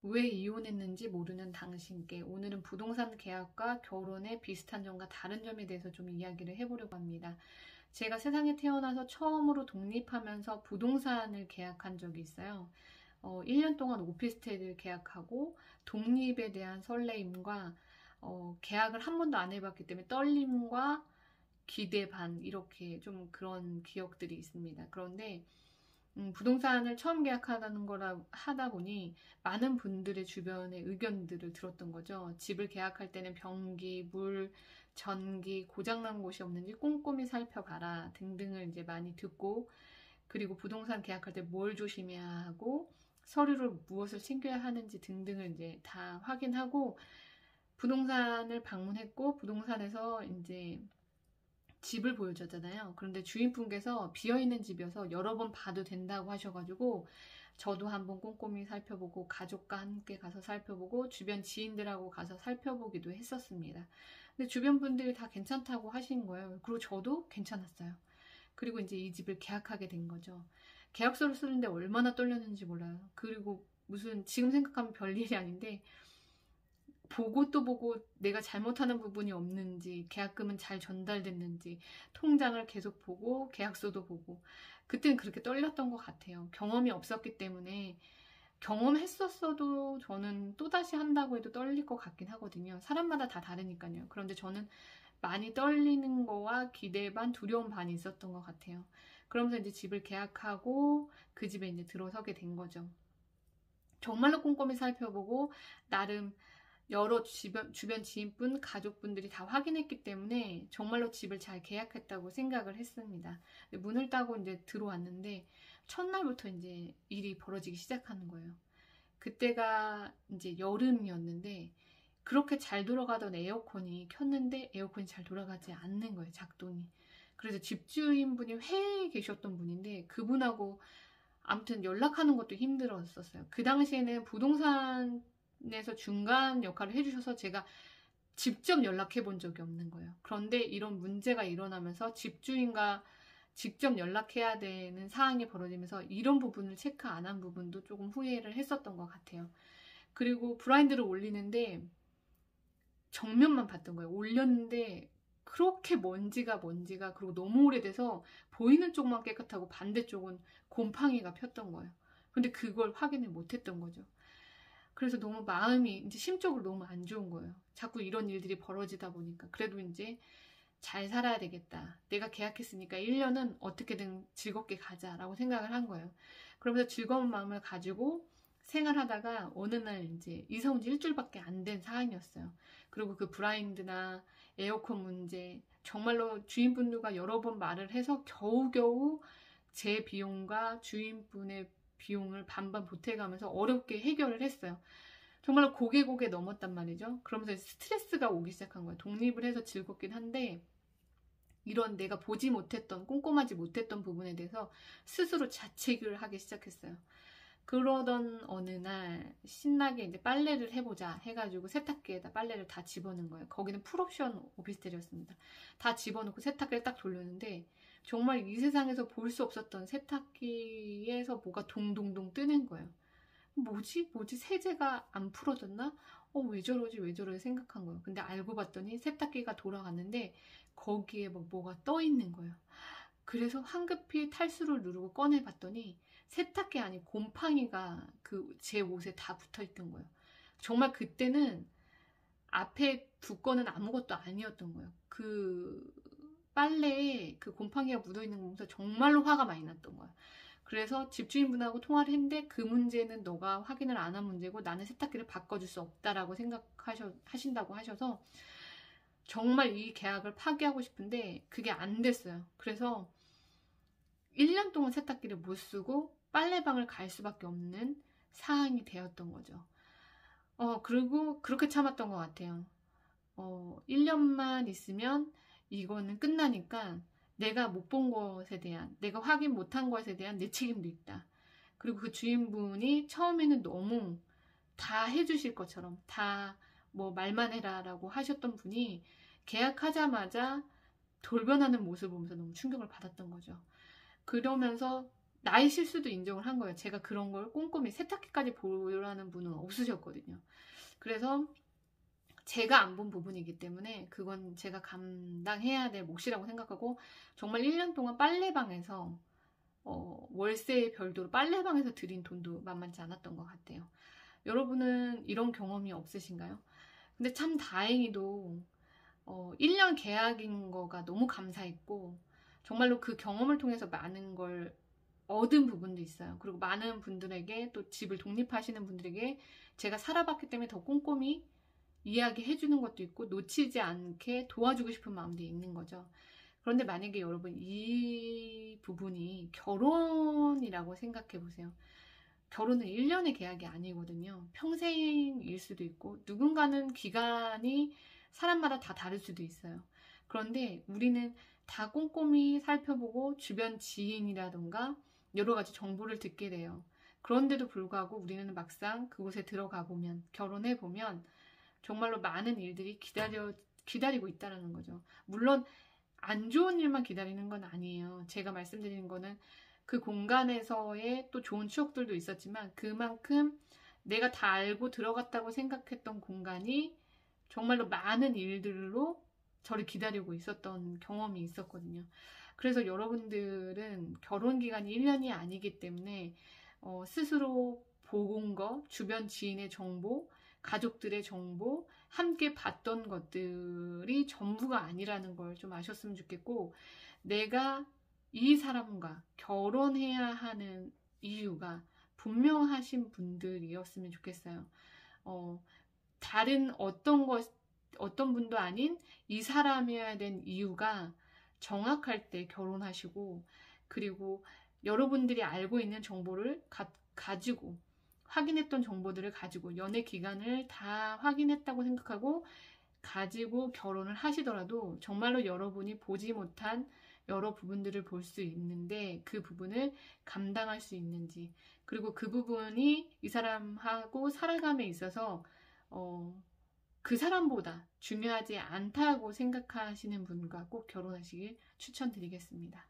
왜 이혼했는지 모르는 당신께 오늘은 부동산 계약과 결혼의 비슷한 점과 다른 점에 대해서 좀 이야기를 해보려고 합니다. 제가 세상에 태어나서 처음으로 독립하면서 부동산을 계약한 적이 있어요. 1년 동안 오피스텔을 계약하고 독립에 대한 설레임과 계약을 한 번도 안 해봤기 때문에 떨림과 기대 반 이렇게 좀 그런 기억들이 있습니다. 그런데 부동산을 처음 계약하는 거라 하다 보니 많은 분들의 주변의 의견들을 들었던 거죠. 집을 계약할 때는 변기, 물, 전기, 고장난 곳이 없는지 꼼꼼히 살펴봐라 등등을 이제 많이 듣고, 그리고 부동산 계약할 때 뭘 조심해야 하고 서류를 무엇을 챙겨야 하는지 등등을 이제 다 확인하고 부동산을 방문했고, 부동산에서 이제 집을 보여줬잖아요. 그런데 주인분께서 비어있는 집이어서 여러 번 봐도 된다고 하셔가지고 저도 한번 꼼꼼히 살펴보고 가족과 함께 가서 살펴보고 주변 지인들하고 가서 살펴보기도 했었습니다. 근데 주변 분들이 다 괜찮다고 하신 거예요. 그리고 저도 괜찮았어요. 그리고 이제 이 집을 계약하게 된 거죠. 계약서를 쓰는데 얼마나 떨렸는지 몰라요. 그리고 무슨 지금 생각하면 별일이 아닌데 보고 또 보고 내가 잘못하는 부분이 없는지, 계약금은 잘 전달됐는지, 통장을 계속 보고, 계약서도 보고, 그때는 그렇게 떨렸던 것 같아요. 경험이 없었기 때문에, 경험했었어도 저는 또다시 한다고 해도 떨릴 것 같긴 하거든요. 사람마다 다 다르니까요. 그런데 저는 많이 떨리는 거와 기대 반, 두려움 반이 있었던 것 같아요. 그러면서 이제 집을 계약하고 그 집에 이제 들어서게 된 거죠. 정말로 꼼꼼히 살펴보고, 나름 여러 주변 지인분, 가족분들이 다 확인했기 때문에 정말로 집을 잘 계약했다고 생각을 했습니다. 문을 따고 이제 들어왔는데 첫날부터 이제 일이 벌어지기 시작하는 거예요. 그때가 이제 여름이었는데 그렇게 잘 돌아가던 에어컨이 켰는데 에어컨이 잘 돌아가지 않는 거예요, 작동이. 그래서 집주인분이 회의에 계셨던 분인데 그분하고 아무튼 연락하는 것도 힘들었었어요. 그 당시에는 부동산에서 중간 역할을 해주셔서 제가 직접 연락해 본 적이 없는 거예요. 그런데 이런 문제가 일어나면서 집주인과 직접 연락해야 되는 상황이 벌어지면서 이런 부분을 체크 안 한 부분도 조금 후회를 했었던 것 같아요. 그리고 블라인드를 올리는데 정면만 봤던 거예요. 올렸는데 그렇게 먼지가 그리고 너무 오래돼서 보이는 쪽만 깨끗하고 반대쪽은 곰팡이가 폈던 거예요. 근데 그걸 확인을 못했던 거죠. 그래서 너무 마음이 이제 심적으로 너무 안 좋은 거예요. 자꾸 이런 일들이 벌어지다 보니까. 그래도 이제 잘 살아야 되겠다. 내가 계약했으니까 1년은 어떻게든 즐겁게 가자라고 생각을 한 거예요. 그러면서 즐거운 마음을 가지고 생활하다가 어느 날 이제 이사 온 지 일주일밖에 안 된 상황이었어요. 그리고 그 브라인드나 에어컨 문제, 정말로 주인분들과 여러 번 말을 해서 겨우겨우 제 비용과 주인분의 비용을 반반 보태가면서 어렵게 해결을 했어요. 정말로 고개 넘었단 말이죠. 그러면서 스트레스가 오기 시작한 거예요. 독립을 해서 즐겁긴 한데 이런 내가 보지 못했던, 꼼꼼하지 못했던 부분에 대해서 스스로 자책을 하기 시작했어요. 그러던 어느 날 신나게 이제 빨래를 해보자 해가지고 세탁기에다 빨래를 다 집어넣은 거예요. 거기는 풀옵션 오피스텔이었습니다. 다 집어넣고 세탁기를 딱 돌렸는데 정말 이 세상에서 볼 수 없었던 세탁기에서 뭐가 동동동 뜨는 거예요. 뭐지? 세제가 안 풀어졌나? 왜 저러지 생각한 거예요. 근데 알고 봤더니 세탁기가 돌아갔는데 거기에 뭐가 떠 있는 거예요. 그래서 황급히 탈수를 누르고 꺼내봤더니 세탁기 안에 곰팡이가 그 제 옷에 다 붙어 있던 거예요. 정말 그때는 앞에 두 건은 아무것도 아니었던 거예요. 그 빨래에 그 곰팡이가 묻어 있는 거 보면서 정말로 화가 많이 났던 거예요. 그래서 집주인분하고 통화를 했는데 그 문제는 너가 확인을 안 한 문제고 나는 세탁기를 바꿔줄 수 없다라고 생각하신다고 하셔서 정말 이 계약을 파기하고 싶은데 그게 안 됐어요. 그래서 1년 동안 세탁기를 못 쓰고 빨래방을 갈 수밖에 없는 상황이 되었던 거죠. 그리고 그렇게 참았던 것 같아요. 1년만 있으면 이거는 끝나니까 내가 못 본 것에 대한, 내가 확인 못한 것에 대한 내 책임도 있다. 그리고 그 주인분이 처음에는 너무 다 해주실 것처럼 다 뭐 말만 해라 라고 하셨던 분이 계약하자마자 돌변하는 모습을 보면서 너무 충격을 받았던 거죠. 그러면서 나의 실수도 인정을 한 거예요. 제가 그런 걸 꼼꼼히 세탁기까지 보라는 분은 없으셨거든요. 그래서 제가 안 본 부분이기 때문에 그건 제가 감당해야 될 몫이라고 생각하고, 정말 1년 동안 빨래방에서 월세의 별도로 빨래방에서 들인 돈도 만만치 않았던 것 같아요. 여러분은 이런 경험이 없으신가요? 근데 참 다행히도 1년 계약인 거가 너무 감사했고, 정말로 그 경험을 통해서 많은 걸 얻은 부분도 있어요. 그리고 많은 분들에게, 또 집을 독립하시는 분들에게 제가 살아봤기 때문에 더 꼼꼼히 이야기해 주는 것도 있고, 놓치지 않게 도와주고 싶은 마음도 있는 거죠. 그런데 만약에 여러분 이 부분이 결혼이라고 생각해 보세요. 결혼은 1년의 계약이 아니거든요. 평생일 수도 있고, 누군가는 기간이 사람마다 다 다를 수도 있어요. 그런데 우리는 다 꼼꼼히 살펴보고 주변 지인이라던가 여러 가지 정보를 듣게 돼요. 그런데도 불구하고 우리는 막상 그곳에 들어가 보면, 결혼해 보면 정말로 많은 일들이 기다리고 있다는 거죠. 물론 안 좋은 일만 기다리는 건 아니에요. 제가 말씀드리는 거는 그 공간에서의 또 좋은 추억들도 있었지만, 그만큼 내가 다 알고 들어갔다고 생각했던 공간이 정말로 많은 일들로 저를 기다리고 있었던 경험이 있었거든요. 그래서 여러분들은 결혼 기간이 1년이 아니기 때문에 스스로 보건 거, 주변 지인의 정보, 가족들의 정보, 함께 봤던 것들이 전부가 아니라는 걸 좀 아셨으면 좋겠고, 내가 이 사람과 결혼해야 하는 이유가 분명하신 분들이었으면 좋겠어요. 다른 어떤 분도 아닌 이 사람이어야 된 이유가 정확할 때 결혼하시고, 그리고 여러분들이 알고 있는 정보를 가지고, 확인했던 정보들을 가지고, 연애 기간을 다 확인했다고 생각하고 가지고 결혼을 하시더라도 정말로 여러분이 보지 못한 여러 부분들을 볼 수 있는데, 그 부분을 감당할 수 있는지, 그리고 그 부분이 이 사람하고 살아감에 있어서 그 사람보다 중요하지 않다고 생각하시는 분과 꼭 결혼하시길 추천드리겠습니다.